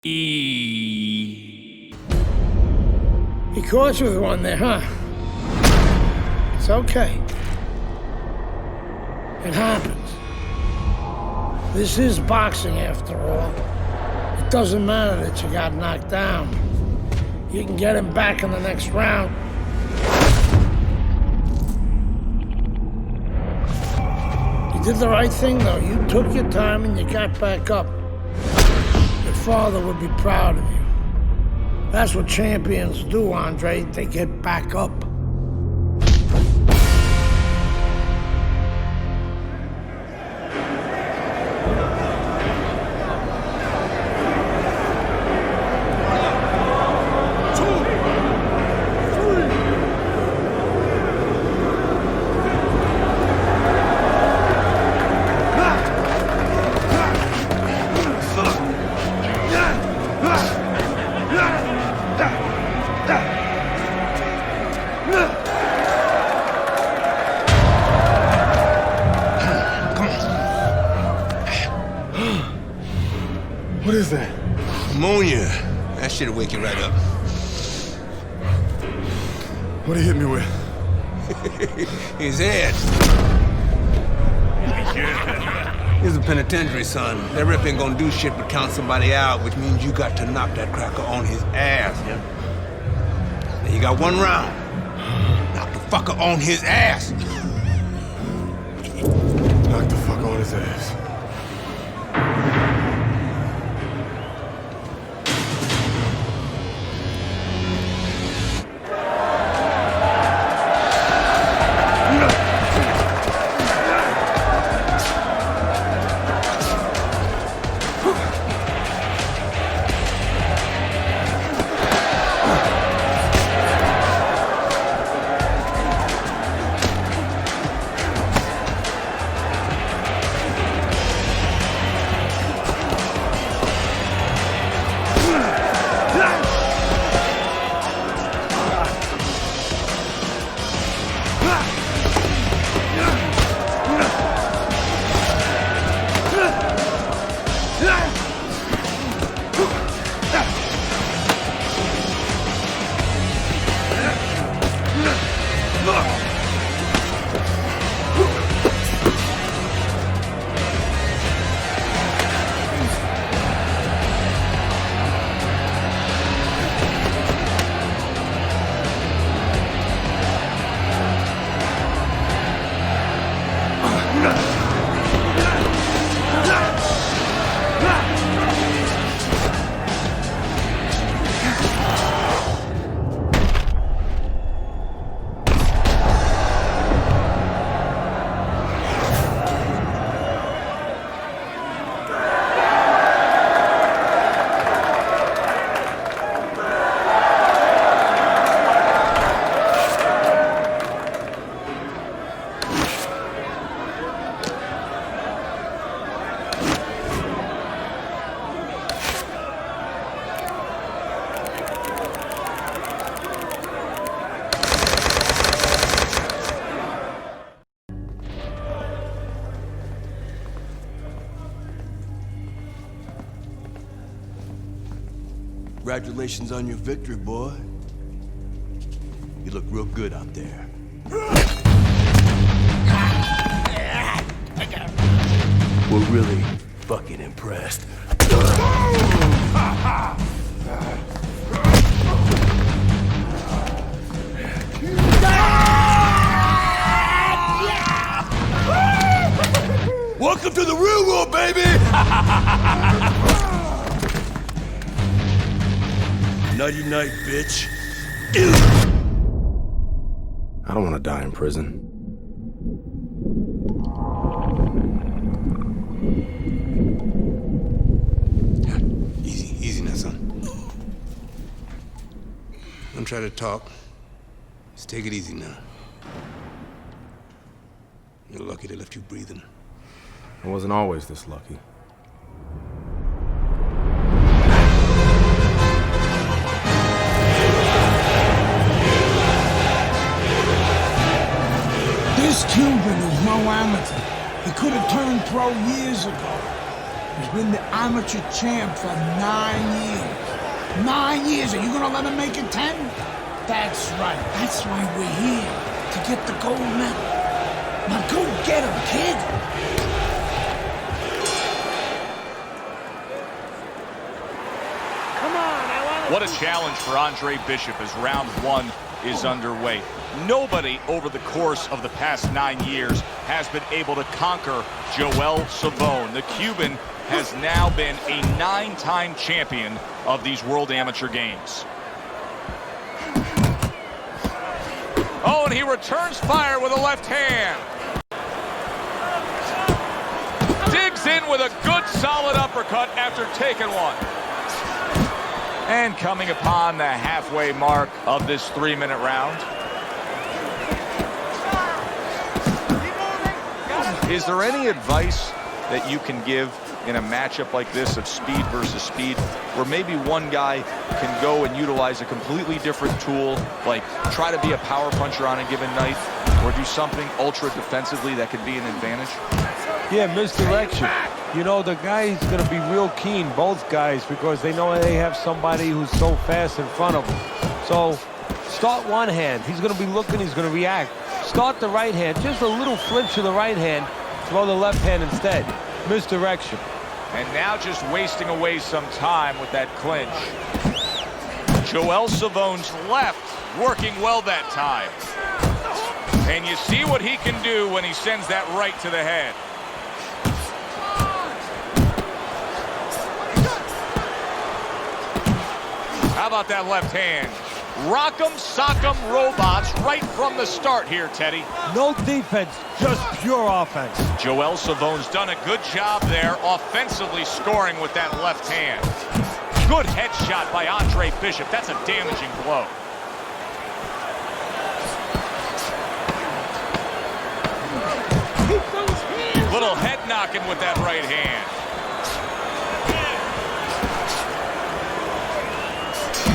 He caught you with one there, huh? It's okay. It happens. This is boxing after all. It doesn't matter that you got knocked down. You can get him back in the next round. You did the right thing, though. You took your time and you got back up. Your father would be proud of you. That's what champions do, Andre. They get back up. What is that? Ammonia. That shit'll wake you right up. What he hit me with? His head. He's a penitentiary, son. That rip ain't gonna do shit but count somebody out, which means you got to knock that cracker on his ass, yeah? Now you got one round. Knock the fucker on his ass. Knock the fuck on his ass. Congratulations on your victory, boy. You look real good out there. We're really fucking impressed. Welcome to the real world, baby! Nighty night, bitch. I don't want to die in prison. Easy now, son. Don't try to talk. Just take it easy now. You're lucky they left you breathing. I wasn't always this lucky. This Cuban is no amateur. He could have turned pro years ago. He's been the amateur champ for 9 years. 9 years. Are you gonna let him make it 10? That's right. That's why we're here. To get the gold medal. Now go get him, kid. Come on, What a challenge for Andre Bishop as round one is underway. Nobody over the course of the past 9 years has been able to conquer Joel Savone. The Cuban has now been a 9-time champion of these World Amateur Games. Oh, and he returns fire with a left hand. Digs in with a good solid uppercut after taking one. And coming upon the halfway mark of this 3-minute round. Is there any advice that you can give in a matchup like this of speed versus speed, where maybe one guy can go and utilize a completely different tool, like try to be a power puncher on a given night, or do something ultra defensively that could be an advantage? Yeah, misdirection. You know, the guy's going to be real keen, both guys, because they know they have somebody who's so fast in front of them. So start one hand. He's going to be looking, he's going to react. Start the right hand, just a little flinch to the right hand, throw the left hand instead. Misdirection. And now just wasting away some time with that clinch. Joel Savone's left working well that time. And you see what he can do when he sends that right to the head. How about that left hand? Rock'em sock'em robots right from the start here, Teddy. No defense, just pure offense. Joel Savone's done a good job there offensively scoring with that left hand. Good headshot by Andre Bishop. That's a damaging blow. Little head knocking with that right hand.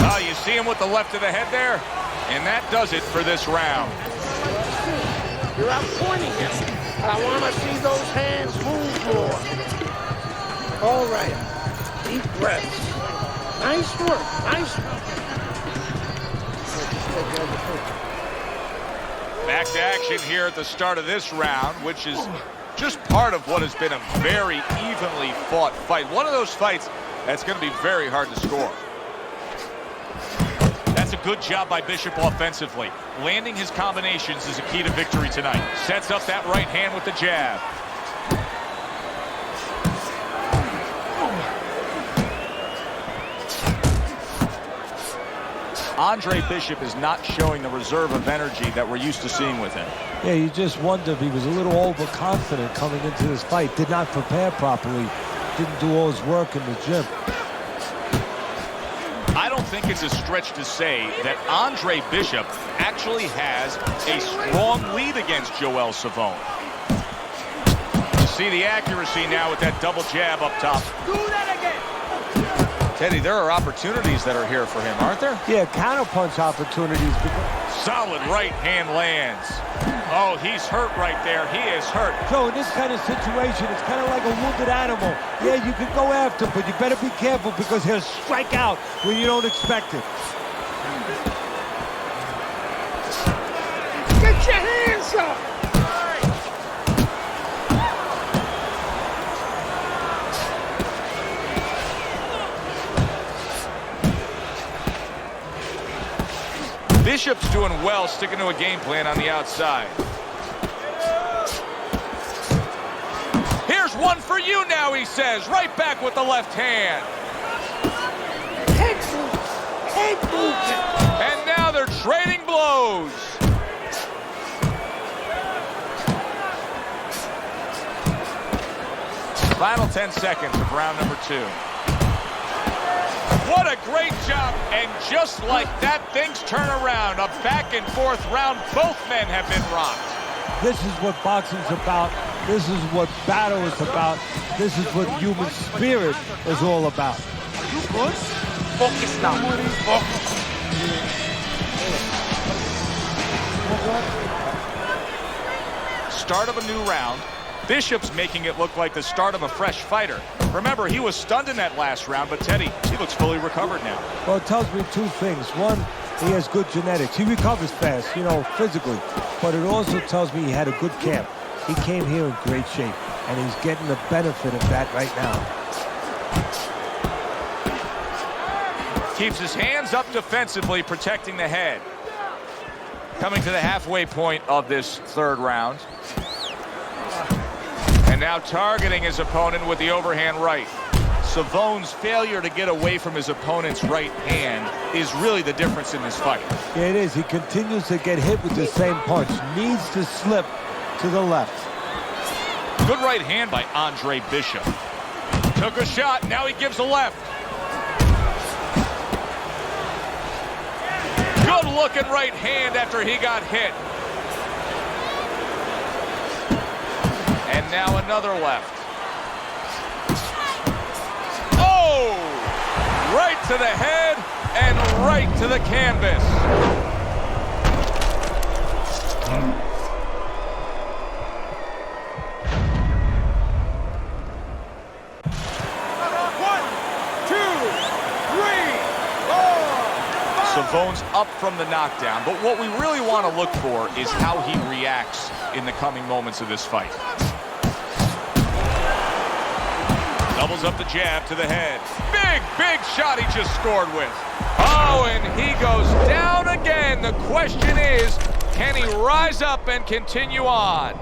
Oh, you see him with the left of the head there? And that does it for this round. You're out pointing him. I want to see those hands move more. All right. Deep breaths. Nice work. Nice work. Back to action here at the start of this round, which is just part of what has been a very evenly fought fight. One of those fights that's going to be very hard to score. That's a good job by Bishop offensively. Landing his combinations is a key to victory tonight. Sets up that right hand with the jab. Andre Bishop is not showing the reserve of energy that we're used to seeing with him. Yeah, you just wonder if he was a little overconfident coming into this fight. Did not prepare properly. Didn't do all his work in the gym. I don't think it's a stretch to say that Andre Bishop actually has a strong lead against Joel Savone. You see the accuracy now with that double jab up top. Do that again. Teddy, there are opportunities that are here for him, aren't there? Yeah, counterpunch opportunities. Solid right hand lands. Oh, he's hurt right there. He is hurt. So in this kind of situation, it's kind of like a wounded animal. Yeah, you can go after him, but you better be careful because he'll strike out when you don't expect it. Get your hands up. Bishop's doing well, sticking to a game plan on the outside. Here's one for you now, he says. Right back with the left hand. Head move. Head movement. And now they're trading blows. Final 10 seconds of round number 2. What a great job, and just like that, things turn around. A back-and-forth round. Both men have been rocked. This is what boxing's about. This is what battle is about. This is what human spirit is all about. You good? Focus now. Focus. Start of a new round. Bishop's making it look like the start of a fresh fighter. Remember, he was stunned in that last round, but Teddy, he looks fully recovered now. Well, it tells me two things. One, he has good genetics. He recovers fast, you know, physically. But it also tells me he had a good camp. He came here in great shape, and he's getting the benefit of that right now. Keeps his hands up defensively, protecting the head. Coming to the halfway point of this third round. And now targeting his opponent with the overhand right. Savone's failure to get away from his opponent's right hand is really the difference in this fight. Yeah, it is. He continues to get hit with the same punch. Needs to slip to the left. Good right hand by Andre Bishop. Took a shot, now he gives a left. Good looking right hand after he got hit. And now another left. Oh! Right to the head and right to the canvas. Savone's up from the knockdown, but what we really want to look for is how he reacts in the coming moments of this fight. Doubles up the jab to the head. Big shot he just scored with. Oh, and he goes down again. The question is, can he rise up and continue on?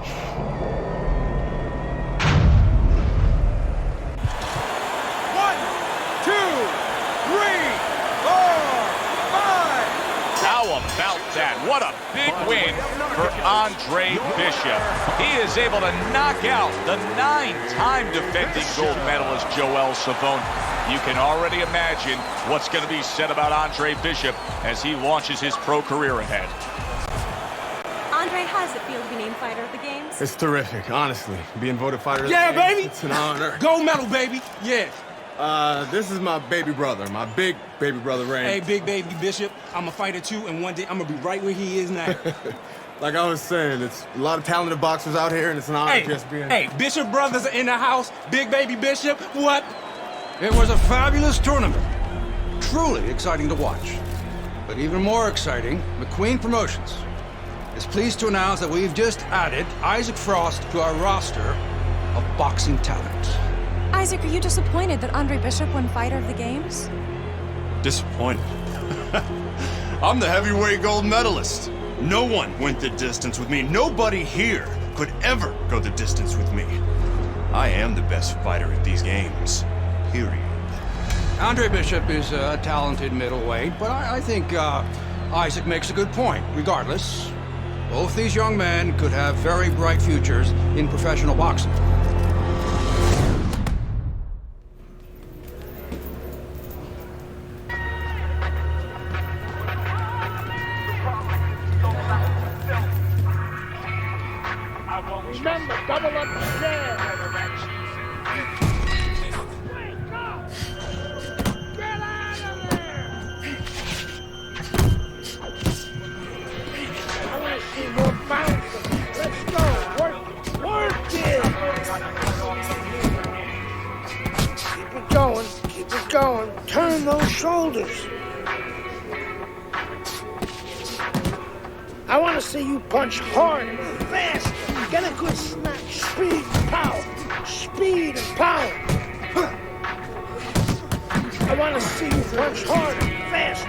About that. What a big win for Andre Bishop. He is able to knock out the 9-time defending gold medalist Joel Savone. You can already imagine what's going to be said about Andre Bishop as he launches his pro career ahead. Andre, how does it feel to be named fighter of the games? It's terrific, honestly. Being voted fighter of the Yeah, games, baby. It's an honor. Gold medal, baby. Yeah. This is my baby brother, my big baby brother, Rain. Hey, big baby Bishop, I'm a fighter too, and one day I'm gonna be right where he is now. Like I was saying, it's a lot of talented boxers out here, and it's an honor just being... Hey, Bishop brothers are in the house. Big baby Bishop, what? It was a fabulous tournament. Truly exciting to watch. But even more exciting, McQueen Promotions is pleased to announce that we've just added Isaac Frost to our roster of boxing talent. Isaac, are you disappointed that Andre Bishop won fighter of the games? Disappointed. I'm the heavyweight gold medalist. No one went the distance with me. Nobody here could ever go the distance with me. I am the best fighter at these games. Period. Andre Bishop is a talented middleweight, but I think Isaac makes a good point. Regardless, both these young men could have very bright futures in professional boxing. Remember, double up the jab. Get out of there! I want to see more bouncing. Let's go. Work it. Keep it going. Keep it going. Turn those shoulders. I want to see you punch hard and fast. Get a good snap. Speed and power. Speed and power. I want to see you punch hard and fast.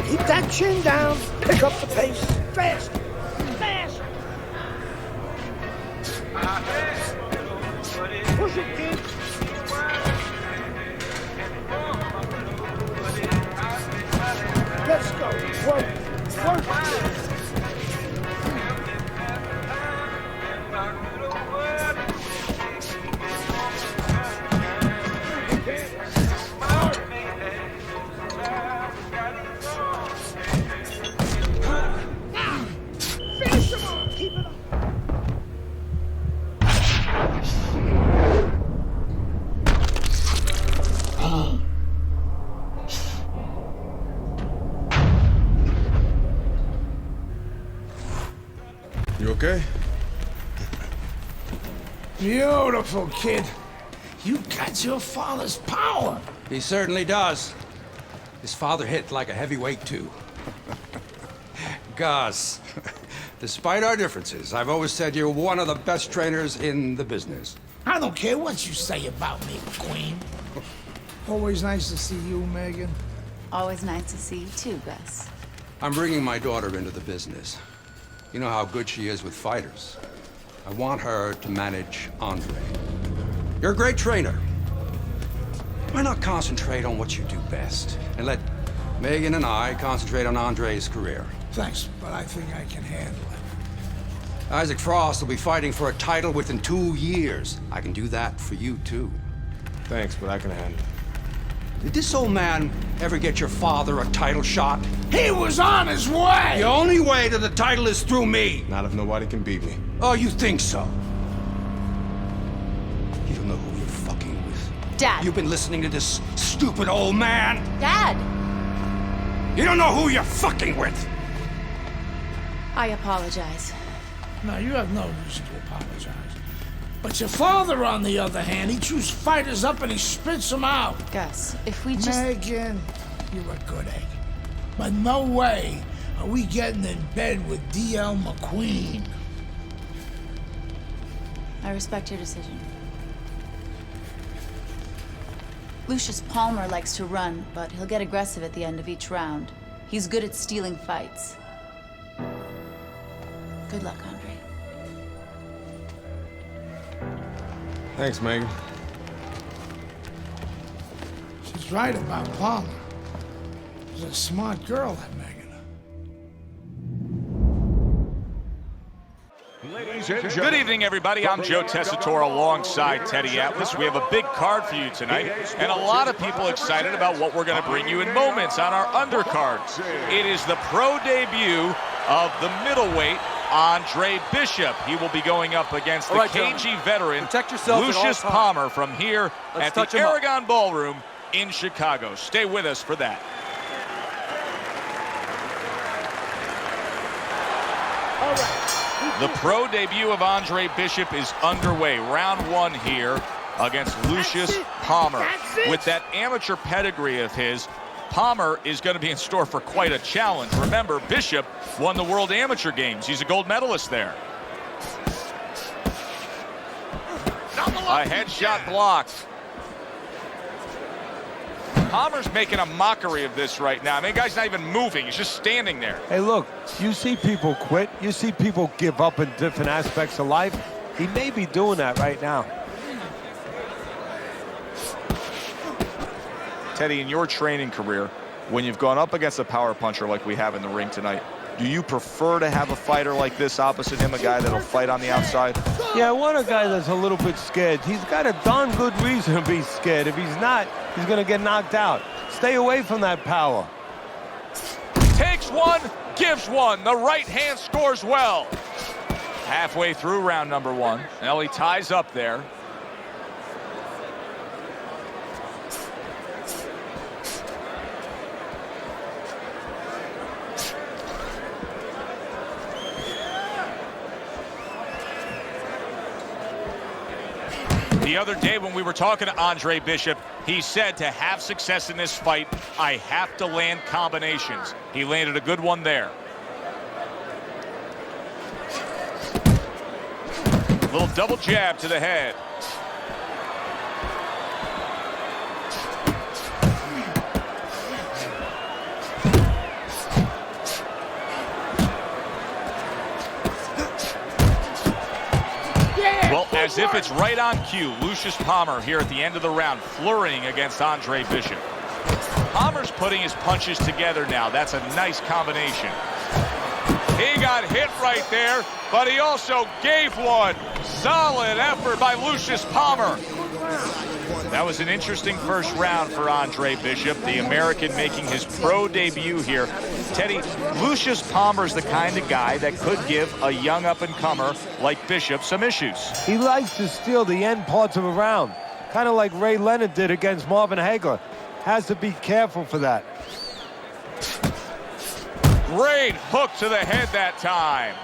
Keep that chin down. Pick up the pace. Fast. Fast. Push it, kid. Let's go. Work. Work. Beautiful, kid. You got your father's power. He certainly does. His father hit like a heavyweight, too. Gus, despite our differences, I've always said you're one of the best trainers in the business. I don't care what you say about me, McQueen. Always nice to see you, Megan. Always nice to see you too, Gus. I'm bringing my daughter into the business. You know how good she is with fighters. I want her to manage Andre. You're a great trainer. Why not concentrate on what you do best and let Megan and I concentrate on Andre's career? Thanks, but I think I can handle it. Isaac Frost will be fighting for a title within 2 years. I can do that for you, too. Thanks, but I can handle it. Did this old man ever get your father a title shot? He was on his way! The only way to the title is through me! Not if nobody can beat me. Oh, you think so? You don't know who you're fucking with. Dad! You've been listening to this stupid old man! Dad! You don't know who you're fucking with! I apologize. No, you have no reason to apologize. But your father, on the other hand, he chews fighters up and he spits them out. Gus, if we just... Megan, you're a good egg. But no way are we getting in bed with D.L. McQueen. I respect your decision. Lucius Palmer likes to run, but he'll get aggressive at the end of each round. He's good at stealing fights. Good luck, Andre. Thanks, Megan. She's right about Palmer. She's a smart girl, that Megan. Good evening, everybody. I'm Joe Tessitore alongside Teddy Atlas. We have a big card for you tonight, and a lot of people excited about what we're going to bring you in moments on our undercard. It is the pro debut of the middleweight, Andre Bishop. He will be going up against the KG veteran, Lucius Palmer, from here at the Aragon Ballroom in Chicago. Stay with us for that. The pro debut of Andre Bishop is underway. Round one here against Lucius Palmer. With that amateur pedigree of his, Palmer is going to be in store for quite a challenge. Remember, Bishop won the World Amateur Games. He's a gold medalist there. A headshot blocked. Palmer's making a mockery of this right now. I mean, the guy's not even moving. He's just standing there. Hey, look, you see people quit. You see people give up in different aspects of life. He may be doing that right now. Teddy, in your training career, when you've gone up against a power puncher like we have in the ring tonight, do you prefer to have a fighter like this opposite him, a guy that'll fight on the outside? Yeah, I want a guy that's a little bit scared. He's got a darn good reason to be scared. If he's not, he's going to get knocked out. Stay away from that power. Takes one, gives one. The right hand scores well. Halfway through round number one. Now he ties up there. The other day when we were talking to Andre Bishop, he said to have success in this fight, I have to land combinations. He landed a good one there. Little double jab to the head. Well, as if it's right on cue, Lucius Palmer here at the end of the round, flurrying against Andre Bishop. Palmer's putting his punches together now. That's a nice combination. He got hit right there, but he also gave one. Solid effort by Lucius Palmer. That was an interesting first round for Andre Bishop, the American making his pro debut here. Teddy, Lucius Palmer's the kind of guy that could give a young up-and-comer like Bishop some issues. He likes to steal the end parts of a round, kind of like Ray Leonard did against Marvin Hagler. Has to be careful for that. Great hook to the head that time.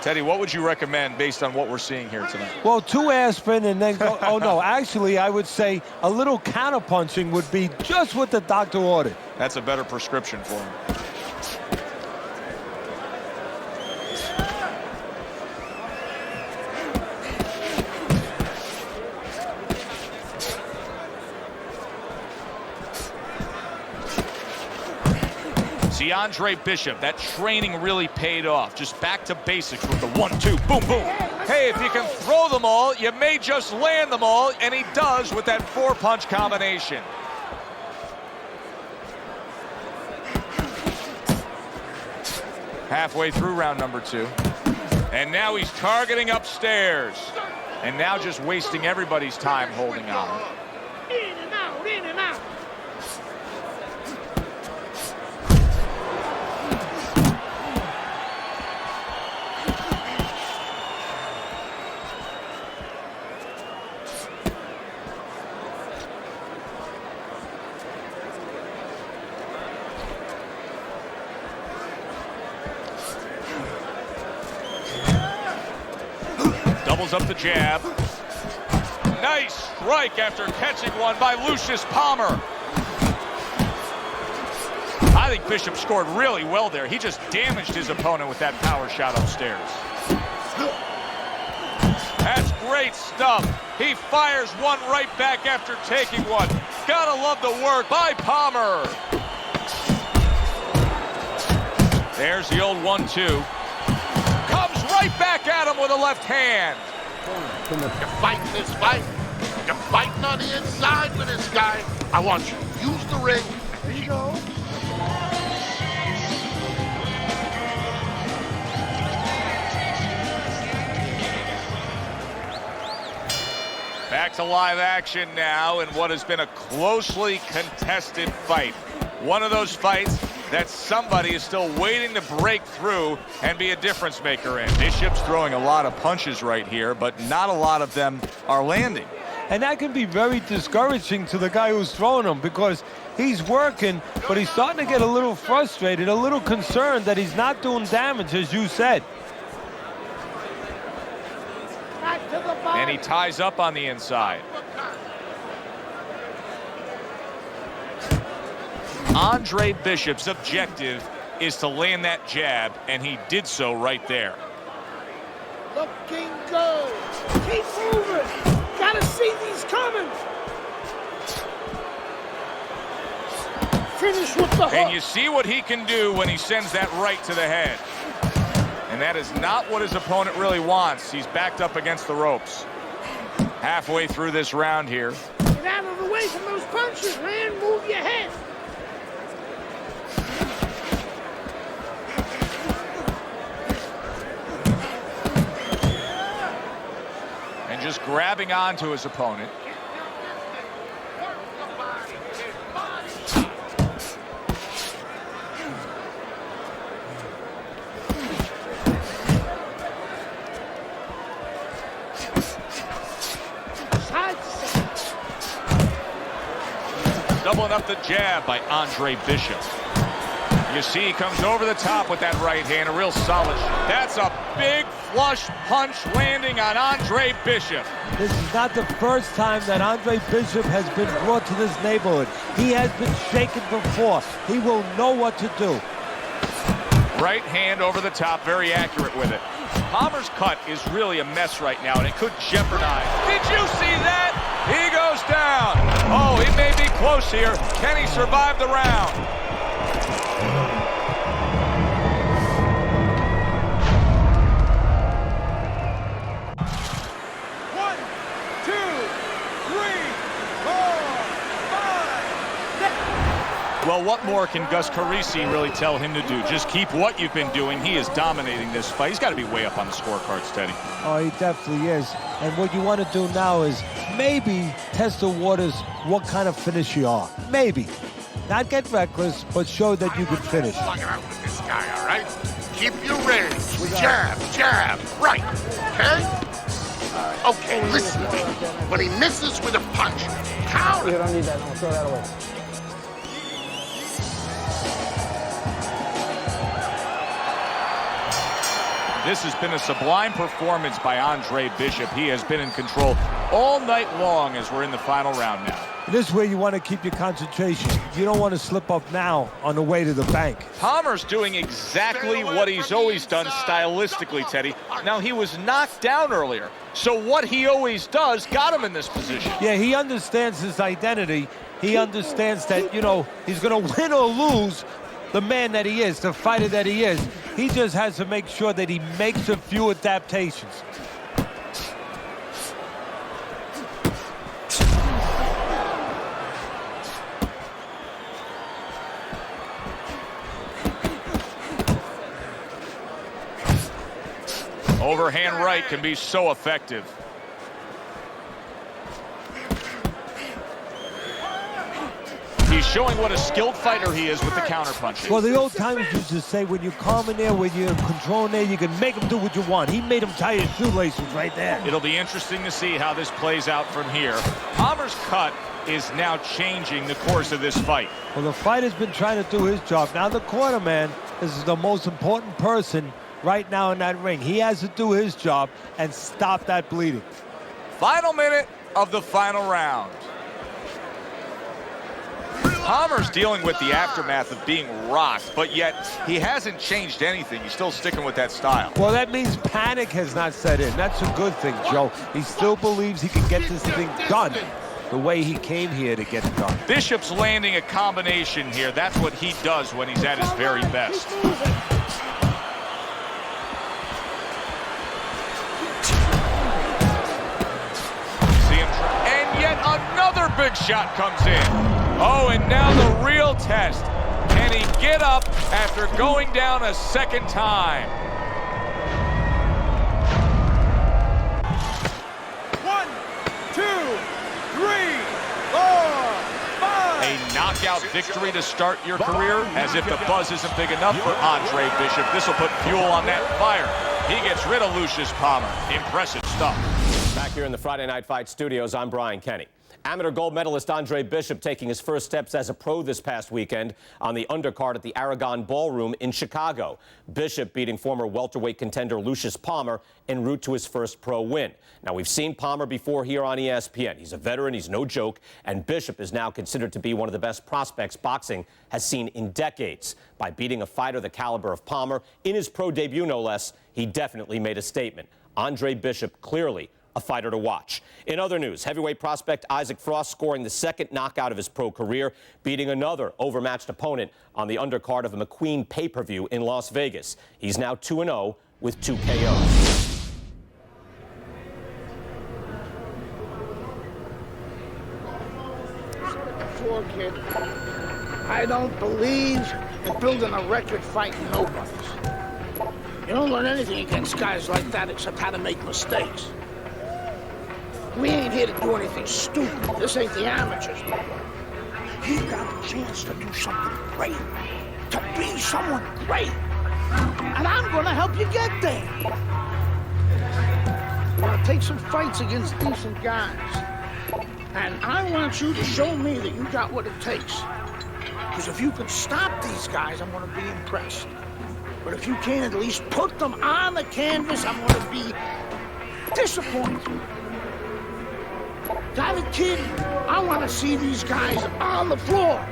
Teddy, what would you recommend based on what we're seeing here tonight? Well, 2 aspirin and then go. Oh, no. Actually, I would say a little counterpunching would be just what the doctor ordered. That's a better prescription for him. See, Andre Bishop, that training really paid off. Just back to basics with the 1-2, boom, boom. Hey, if you can throw them all, you may just land them all, and he does with that 4-punch combination. Halfway through round number 2. And now he's targeting upstairs. And now just wasting everybody's time holding on. In and out, in and out. Doubles up the jab. Nice strike after catching one by Lucius Palmer. I think Bishop scored really well there. He just damaged his opponent with that power shot upstairs. That's great stuff. He fires one right back after taking one. Gotta love the work by Palmer. There's the old 1-2. Comes right back at him with a left hand. You're fighting this fight. You're fighting on the inside with this guy. I want you to use the ring. There you go. Back to live action now in what has been a closely contested fight. One of those fights that somebody is still waiting to break through and be a difference maker in. Bishop's throwing a lot of punches right here, but not a lot of them are landing. And that can be very discouraging to the guy who's throwing them because he's working, but he's starting to get a little frustrated, a little concerned that he's not doing damage, as you said. And he ties up on the inside. Andre Bishop's objective is to land that jab, and he did so right there. Looking good. Keep moving. Gotta see these coming. Finish with the hook. And you see what he can do when he sends that right to the head. And that is not what his opponent really wants. He's backed up against the ropes. Halfway through this round here. Get out of the way from those punches, man. Move your head. And just grabbing onto his opponent. Doubling up the jab by Andre Bishop. You see he comes over the top with that right hand, a real solid shot. That's a big flush punch landing on Andre Bishop. This is not the first time that Andre Bishop has been brought to this neighborhood. He has been shaken before. He will know what to do. Right hand over the top, very accurate with it. Palmer's cut is really a mess right now, and it could jeopardize. Did you see that? He goes down. Oh, he may be close here. Can he survive the round? One, two, three, 4, 5. Well, what more can Gus Carisi really tell him to do? Just keep what you've been doing. He is dominating this fight. He's got to be way up on the scorecards, Teddy. Oh, he definitely is. And what you want to do now is maybe test the waters what kind of finish you are. Maybe. Not get reckless, but show that you can finish. Slug it out with this guy, all right? Keep your range. Jab, jab, right. Okay? Okay, listen to me. When he misses with a punch, counter. You don't need that. No, throw that away. This has been a sublime performance by Andre Bishop. He has been in control all night long as we're in the final round now. This is where you want to keep your concentration. You don't want to slip up now on the way to the bank. Palmer's doing exactly what he's always done stylistically, Teddy. Now, he was knocked down earlier, so what he always does got him in this position. Yeah, he understands his identity. He understands that, you know, he's going to win or lose the man that he is, the fighter that he is. He just has to make sure that he makes a few adaptations. Overhand right can be so effective. He's showing what a skilled fighter he is with the counterpunches. Well, the old timers used to say when you're calm in there, when you're controlling there, you can make him do what you want. He made him tie his shoelaces right there. It'll be interesting to see how this plays out from here. Palmer's cut is now changing the course of this fight. Well, the fighter's been trying to do his job. Now the cornerman is the most important person right now in that ring. He has to do his job and stop that bleeding. Final minute of the final round. Palmer's dealing with the aftermath of being rocked, but yet he hasn't changed anything. He's still sticking with that style. Well, that means panic has not set in. That's a good thing, Joe. He still believes he can get this thing done the way he came here to get it done. Bishop's landing a combination here. That's what he does when he's at his very best. And yet another big shot comes in. Oh, and now the real test. Can he get up after going down a second time? 1, 2, 3, 4, 5. A knockout victory to start your career? As if the buzz isn't big enough for Andre Bishop. This will put fuel on that fire. He gets rid of Lucius Palmer. Impressive stuff. Back here in the Friday Night Fight studios, I'm Brian Kenny. Amateur gold medalist Andre Bishop taking his first steps as a pro this past weekend on the undercard at the Aragon Ballroom in Chicago. Bishop beating former welterweight contender Lucius Palmer en route to his first pro win. Now, we've seen Palmer before here on ESPN. He's a veteran, he's no joke, and Bishop is now considered to be one of the best prospects boxing has seen in decades. By beating a fighter the caliber of Palmer in his pro debut, no less, he definitely made a statement. Andre Bishop clearly a fighter to watch. In other news, heavyweight prospect Isaac Frost scoring the second knockout of his pro career, beating another overmatched opponent on the undercard of a McQueen pay-per-view in Las Vegas. He's now 2-0 with 2 KOs. Poor kid. I don't believe in building a record fighting nobodies. You don't learn anything against guys like that except how to make mistakes. We ain't here to do anything stupid. This ain't the amateurs. You got a chance to do something great, to be someone great, and I'm gonna help you get there. You're gonna take some fights against decent guys, and I want you to show me that you got what it takes. Because if you can stop these guys, I'm gonna be impressed. But if you can't at least put them on the canvas, I'm gonna be disappointed. Got it, kid? I want to see these guys on the floor.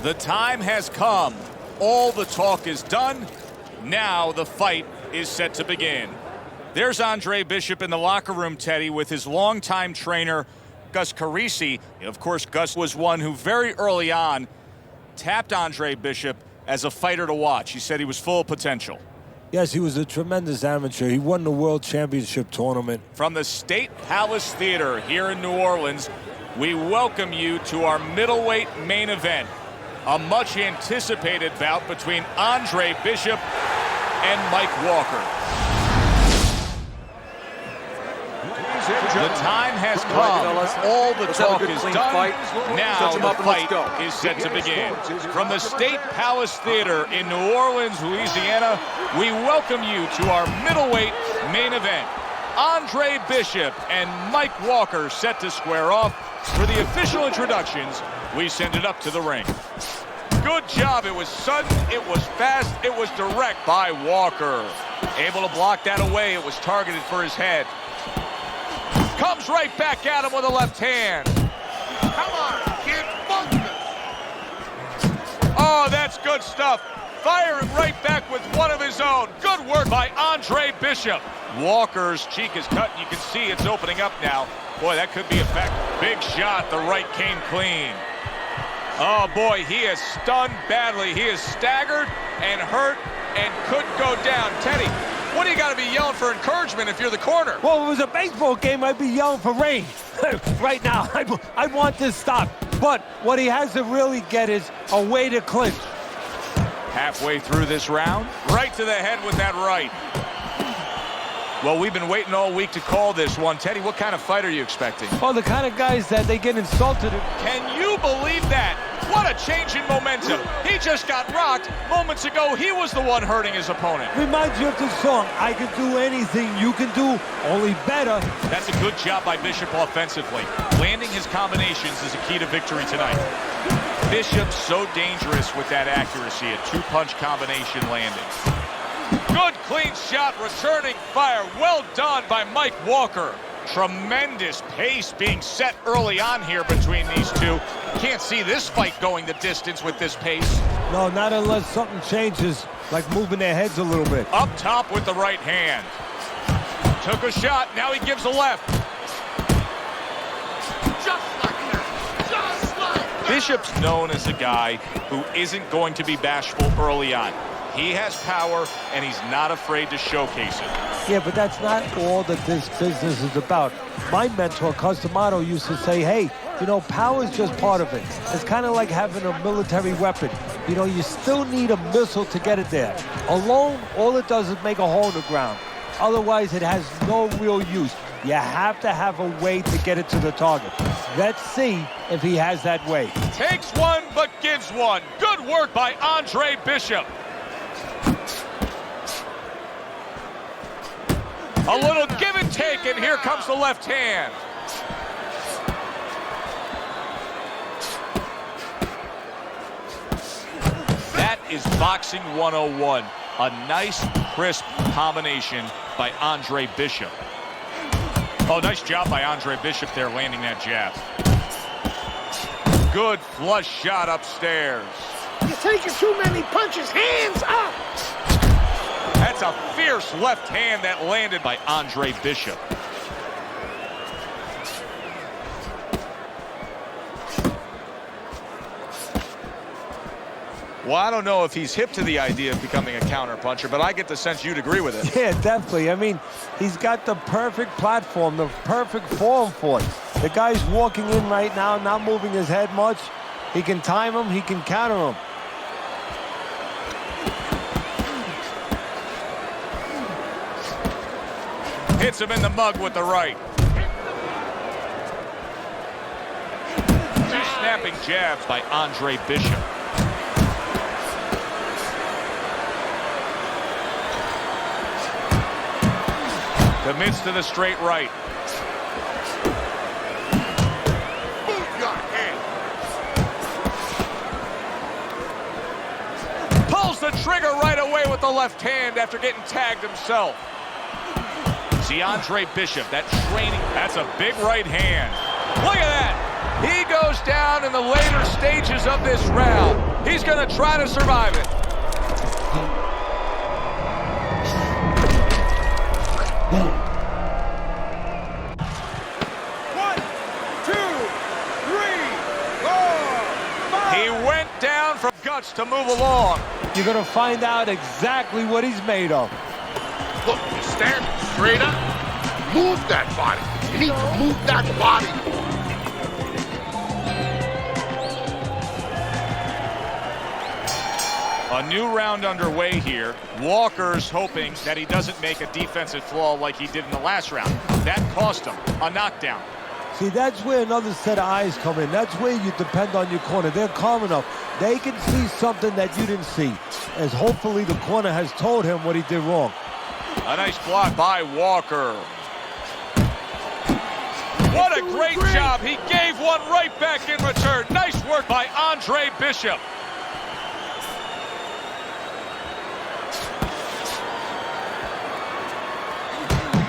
The time has come. All the talk is done. Now the fight is set to begin. There's Andre Bishop in the locker room, Teddy, with his longtime trainer, Gus Carisi. Of course, Gus was one who very early on tapped Andre Bishop as a fighter to watch. He said he was full of potential. Yes, he was a tremendous amateur. He won the World Championship tournament. From the State Palace Theater here in New Orleans, we welcome you to our middleweight main event. A much anticipated bout between Andre Bishop and Mike Walker. The time has come. All the talk is done. Now the fight is set to begin. From the State Palace Theater in New Orleans, Louisiana, we welcome you to our middleweight main event. Andre Bishop and Mike Walker set to square off. For the official introductions, We send it up to the ring. Good job. It was sudden, it was fast, it was direct by Walker. Able to block that away. It was targeted for his head. Comes right back at him with a left hand. Come on, kid, focus. Oh, that's good stuff. Firing right back with one of his own. Good work by Andre Bishop. Walker's cheek is cut, and you can see it's opening up now. Boy, that could be a fact. Big shot. The right came clean. Oh, boy, he is stunned badly. He is staggered and hurt and could go down. Teddy, what do you got to be yelling for encouragement if you're the corner? Well, if it was a baseball game, I'd be yelling for rain. Right now, I want this stop. But what he has to really get is a way to clinch. Halfway through this round, right to the head with that right. Well, we've been waiting all week to call this one. Teddy, what kind of fight are you expecting? Well, the kind of guys that they get insulted. Can you believe that? What a change in momentum. He just got rocked. Moments ago, he was the one hurting his opponent. Reminds you of the song, I can do anything you can do, only better. That's a good job by Bishop offensively. Landing his combinations is a key to victory tonight. Bishop's so dangerous with that accuracy, a two-punch combination landing. Good clean shot, returning fire. Well done by Mike Walker. Tremendous pace being set early on here between these two. Can't see this fight going the distance with this pace. No, not unless something changes, like moving their heads a little bit. Up top with the right hand. Took a shot, now he gives a left. Bishop's known as a guy who isn't going to be bashful early on. He has power, and he's not afraid to showcase it. Yeah, but that's not all that this business is about. My mentor, Customato, used to say, hey, you know, power is just part of it. It's kind of like having a military weapon. You know, you still need a missile to get it there. Alone, all it does is make a hole in the ground. Otherwise, it has no real use. You have to have a way to get it to the target. Let's see if he has that way. Takes one, but gives one. Good work by Andre Bishop. A little give and take, and here comes the left hand. That is boxing 101. A nice, crisp combination by Andre Bishop. Oh, nice job by Andre Bishop there, landing that jab. Good flush shot upstairs. You're taking too many punches. Hands up! That's a fierce left hand that landed by Andre Bishop. Well, I don't know if he's hip to the idea of becoming a counterpuncher, but I get the sense you'd agree with it. Yeah, definitely. I mean, he's got the perfect platform, the perfect form for it. The guy's walking in right now, not moving his head much. He can time him, he can counter him. Hits him in the mug with the right. Two snapping jabs by Andre Bishop. Commits to the straight right. Move your head. Pulls the trigger right away with the left hand after getting tagged himself. See Andre Bishop, that training, that's a big right hand. Look at that. He goes down in the later stages of this round. He's going to try to survive it. To move along. You're going to find out exactly what he's made of. Look, you stand straight up. Move that body. You need to move that body. A new round underway here. Walker's hoping that he doesn't make a defensive flaw like he did in the last round. That cost him a knockdown. See, that's where another set of eyes come in. That's where you depend on your corner. They're calm enough. They can see something that you didn't see, as hopefully the corner has told him what he did wrong. A nice block by Walker. What a great job. He gave one right back in return. Nice work by Andre Bishop.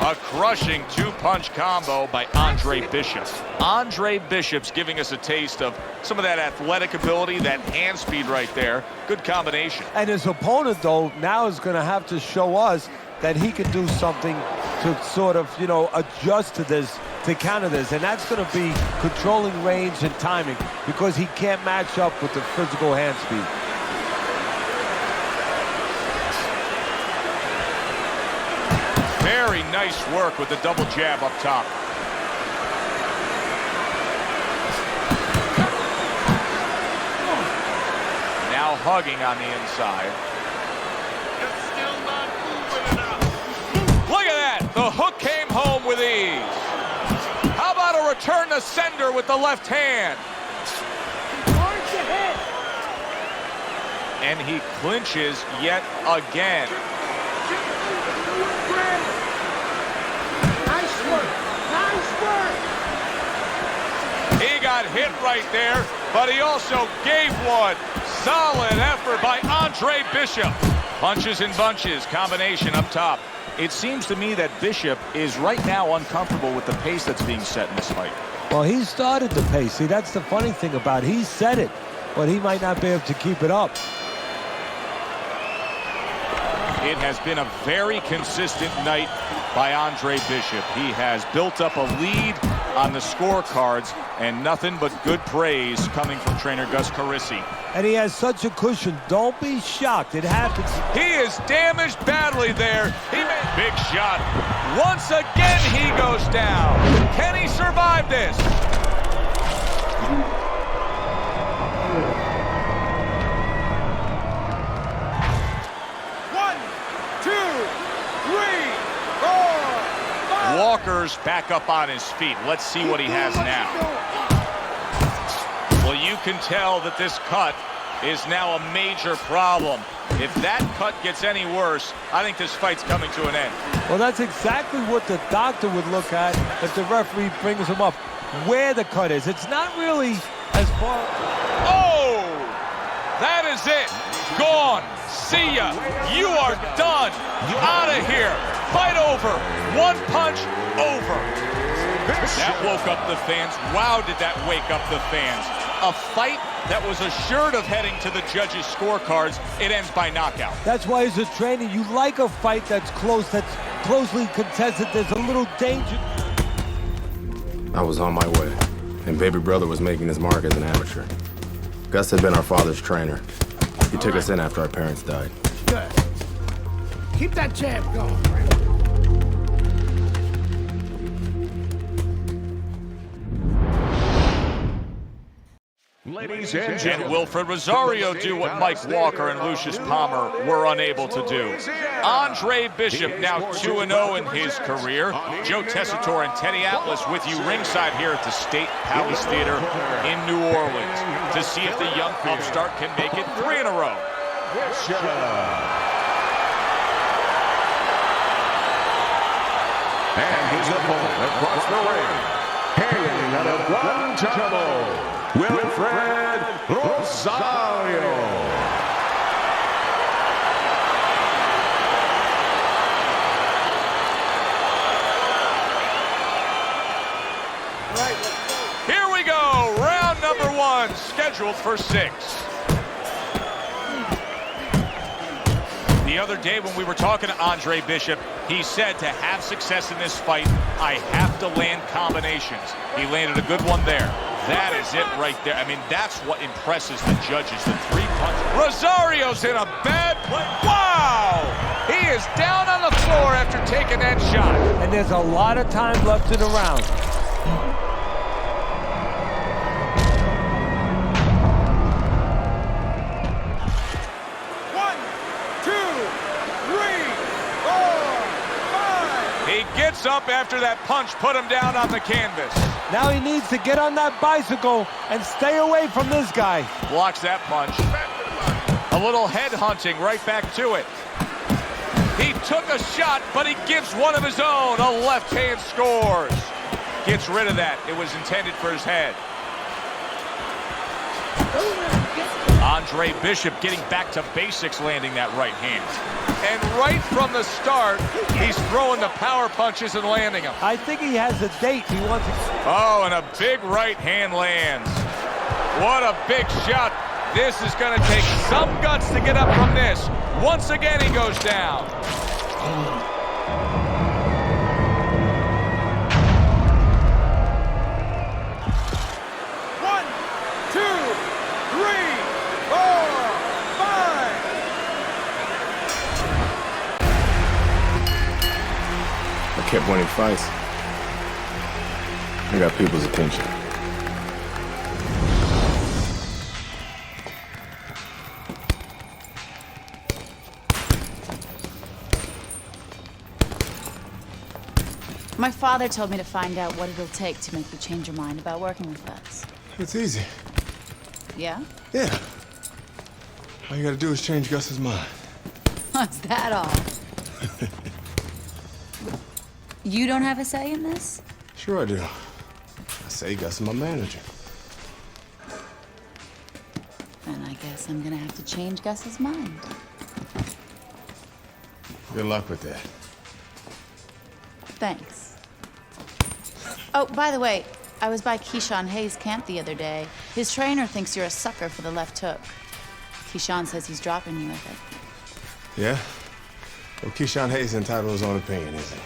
A crushing two-punch combo by Andre Bishop. Andre Bishop's giving us a taste of some of that athletic ability, that hand speed right there. Good combination. And his opponent, though, now is going to have to show us that he can do something to sort of, you know, adjust to this, to counter this. And that's going to be controlling range and timing, because he can't match up with the physical hand speed. Very nice work with the double jab up top. Now hugging on the inside. Look at that! The hook came home with ease. How about a return to sender with the left hand? And he clinches yet again. He got hit right there, but he also gave one. Solid effort by Andre Bishop. Punches and bunches, combination up top. It seems to me that Bishop is right now uncomfortable with the pace that's being set in this fight. Well, he started the pace. See, that's the funny thing about it. He set it, but he might not be able to keep it up. It has been a very consistent night by Andre Bishop. He has built up a lead on the scorecards, and nothing but good praise coming from trainer Gus Carisi. And he has such a cushion. Don't be shocked. It happens. He is damaged badly there. He made big shot. Once again, he goes down. Can he survive this? Walker's back up on his feet. Let's see what he has now. Well, you can tell that this cut is now a major problem. If that cut gets any worse, I think this fight's coming to an end. Well, that's exactly what the doctor would look at if the referee brings him up, where the cut is. It's not really as far. Oh! That is it. Gone. See ya. You are done. Out of here. Fight over. One punch over. That woke up the fans. Wow, did that wake up the fans. A fight that was assured of heading to the judges' scorecards. It ends by knockout. That's why as a trainer, you like a fight that's close, that's closely contested. There's a little danger. I was on my way, and baby brother was making his mark as an amateur. Gus had been our father's trainer. He took us in after our parents died. Good. Keep that jab going. Ladies and gentlemen, Wilfred Rosario do what Mike Walker and Lucius Palmer were unable to do. Andre Bishop now 2-0 in his career. Joe Tessitore and Teddy Atlas with you ringside here at the State Palace Theater in New Orleans to see if the young upstart can make it 3 in a row. And his opponent across the ring, hailing out of Guantanamo, Wilfred Rosario. Here we go, round number 1, scheduled for 6. The other day when we were talking to Andre Bishop, he said to have success in this fight, I have to land combinations. He landed a good one there. That is it right there. I mean, that's what impresses the judges, the 3 punches. Rosario's in a bad place. Wow! He is down on the floor after taking that shot. And there's a lot of time left in the round. Gets up after that punch, put him down on the canvas. Now he needs to get on that bicycle and stay away from this guy. Blocks that punch. A little head hunting right back to it. He took a shot, but he gives one of his own. A left hand scores. Gets rid of that. It was intended for his head. Andre Bishop getting back to basics, landing that right hand. And right from the start, he's throwing the power punches and landing them. I think he has a date. He wants to... Oh, and a big right hand lands. What a big shot. This is going to take some guts to get up from this. Once again, he goes down. I kept winning fights. I got people's attention. My father told me to find out what it'll take to make you change your mind about working with us. It's easy. Yeah? Yeah. All you gotta do is change Gus's mind. Is that all? You don't have a say in this? Sure I do. I say Gus is my manager. Then I guess I'm gonna have to change Gus's mind. Good luck with that. Thanks. Oh, by the way, I was by Keyshawn Hayes' camp the other day. His trainer thinks you're a sucker for the left hook. Keyshawn says he's dropping you with it. Yeah? Well, Keyshawn Hayes entitled to his own opinion, isn't he?